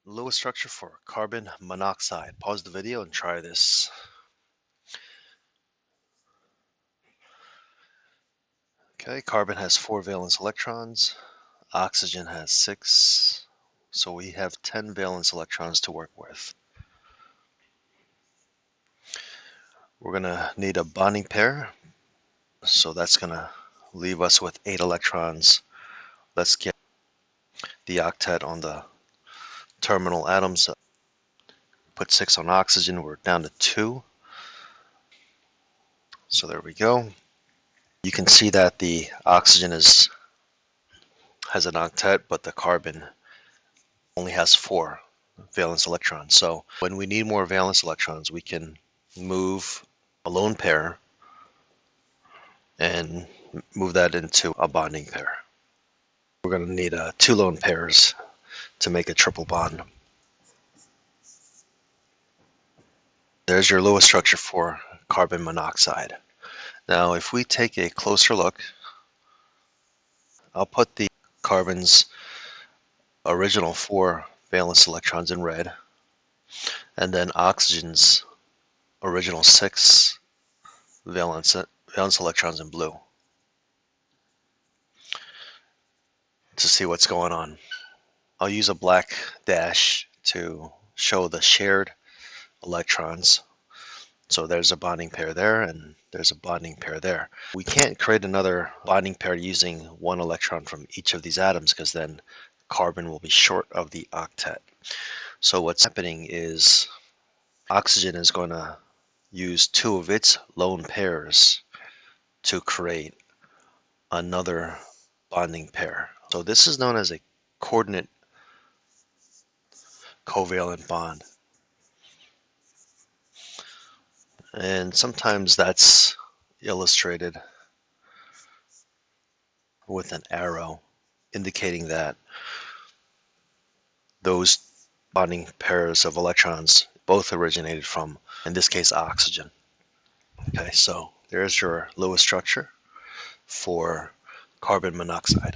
Lewis structure for carbon monoxide. Pause the video and try this. Okay, carbon has 4 valence electrons, oxygen has 6, so we have 10 valence electrons to work with. We're going to need a bonding pair, so that's going to leave us with 8 electrons. Let's get the octet on the terminal atoms. Put 6 on oxygen, we're down to 2. So there we go. You can see that the oxygen has an octet, but the carbon only has 4 valence electrons. So when we need more valence electrons, we can move a lone pair and move that into a bonding pair. We're going to need 2 lone pairs to make a triple bond. There's your Lewis structure for carbon monoxide. Now if we take a closer look, I'll put the carbon's original 4 valence electrons in red, and then oxygen's original 6 valence electrons in blue, to see what's going on. I'll use a black dash to show the shared electrons. So there's a bonding pair there, and there's a bonding pair there. We can't create another bonding pair using 1 electron from each of these atoms, because then carbon will be short of the octet. So what's happening is oxygen is going to use 2 of its lone pairs to create another bonding pair. So this is known as a coordinate covalent bond. And sometimes that's illustrated with an arrow indicating that those bonding pairs of electrons both originated from, in this case, oxygen. Okay, so there's your Lewis structure for carbon monoxide.